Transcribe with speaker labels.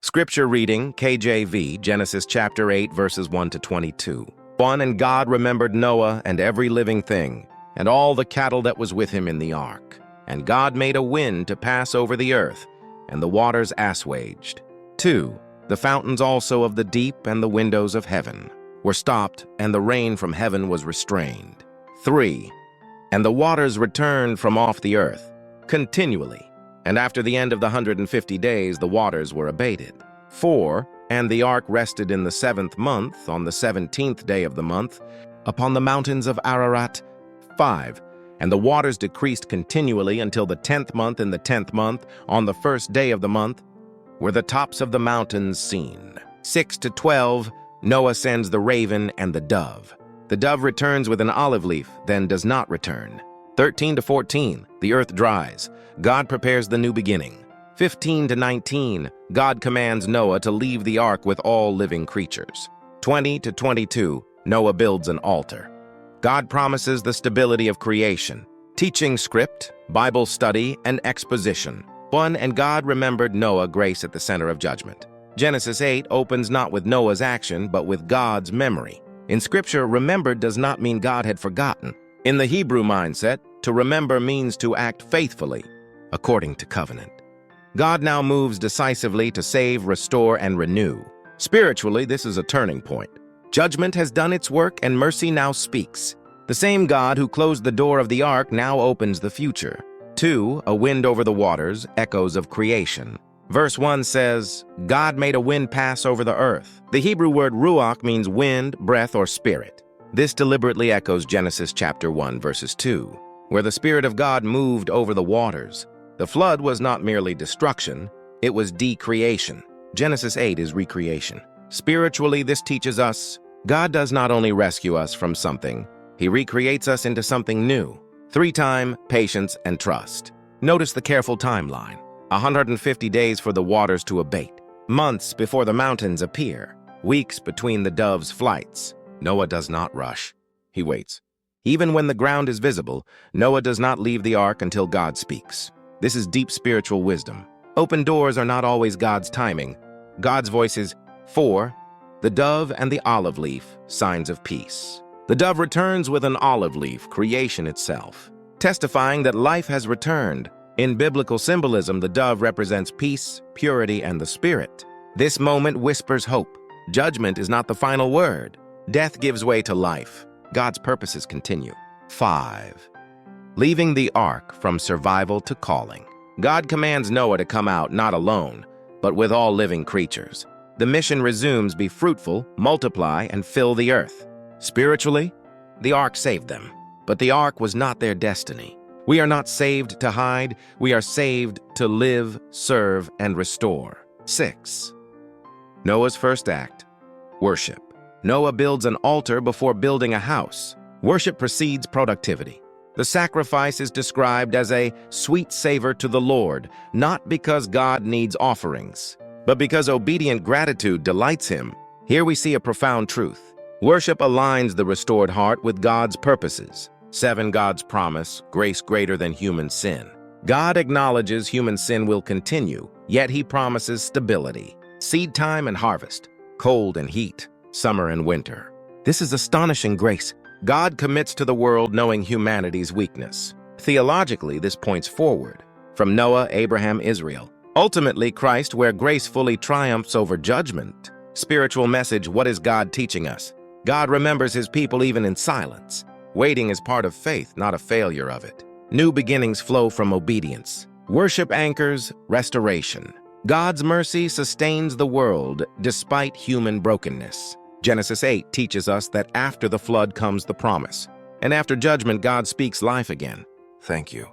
Speaker 1: Scripture reading, KJV, Genesis chapter 8, verses 1 to 22. 1. And God remembered Noah and every living thing, and all the cattle that was with him in the ark. And God made a wind to pass over the earth, and the waters assuaged. 2. The fountains also of the deep and the windows of heaven were stopped, and the rain from heaven was restrained. 3. And the waters returned from off the earth, continually. And after the end of the 150 days, the waters were abated. 4. And the ark rested in the 7th month, on the 17th day of the month, upon the mountains of Ararat. 5. And the waters decreased continually until the 10th month. In the 10th month, on the 1st day of the month, were the tops of the mountains seen. 6 to 12, Noah sends the raven and the dove. The dove returns with an olive leaf, then does not return. 13 to 14, the earth dries. God prepares the new beginning. 15 to 19, God commands Noah to leave the ark with all living creatures. 20 to 22, Noah builds an altar. God promises the stability of creation. Teaching script, Bible study, and exposition. 1. And God remembered Noah, grace at the center of judgment. Genesis 8 opens not with Noah's action, but with God's memory. In Scripture, remembered does not mean God had forgotten. In the Hebrew mindset, to remember means to act faithfully, according to covenant. God now moves decisively to save, restore, and renew. Spiritually, this is a turning point. Judgment has done its work, and mercy now speaks. The same God who closed the door of the ark now opens the future. 2. A wind over the waters, echoes of creation. Verse 1 says, God made a wind pass over the earth. The Hebrew word ruach means wind, breath, or spirit. This deliberately echoes Genesis chapter 1, verses 2, where the Spirit of God moved over the waters. The flood was not merely destruction, it was decreation. Genesis 8 is recreation. Spiritually, this teaches us, God does not only rescue us from something, He recreates us into something new. 3 time, patience, and trust. Notice the careful timeline. 150 days for the waters to abate. Months before the mountains appear. Weeks between the dove's flights. Noah does not rush. He waits. Even when the ground is visible, Noah does not leave the ark until God speaks. This is deep spiritual wisdom. Open doors are not always God's timing. God's voice is 4. The dove and the olive leaf, signs of peace. The dove returns with an olive leaf, creation itself, testifying that life has returned. In biblical symbolism, the dove represents peace, purity, and the Spirit. This moment whispers hope. Judgment is not the final word. Death gives way to life. God's purposes continue. 5. Leaving the ark from survival to calling. God commands Noah to come out not alone, but with all living creatures. The mission resumes: be fruitful, multiply, and fill the earth. Spiritually, the ark saved them, but the ark was not their destiny. We are not saved to hide, we are saved to live, serve, and restore. 6. Noah's first act, worship. Noah builds an altar before building a house. Worship precedes productivity. The sacrifice is described as a sweet savor to the Lord, not because God needs offerings, but because obedient gratitude delights Him. Here we see a profound truth. Worship aligns the restored heart with God's purposes. 7. God's promise, grace greater than human sin. God acknowledges human sin will continue, yet He promises stability. Seed time and harvest, cold and heat, summer and winter. This is astonishing grace. God commits to the world knowing humanity's weakness. Theologically, this points forward. From Noah, Abraham, Israel. Ultimately, Christ, where grace fully triumphs over judgment. Spiritual message: what is God teaching us? God remembers His people even in silence. Waiting is part of faith, not a failure of it. New beginnings flow from obedience. Worship anchors restoration. God's mercy sustains the world despite human brokenness. Genesis 8 teaches us that after the flood comes the promise, and after judgment, God speaks life again. Thank you.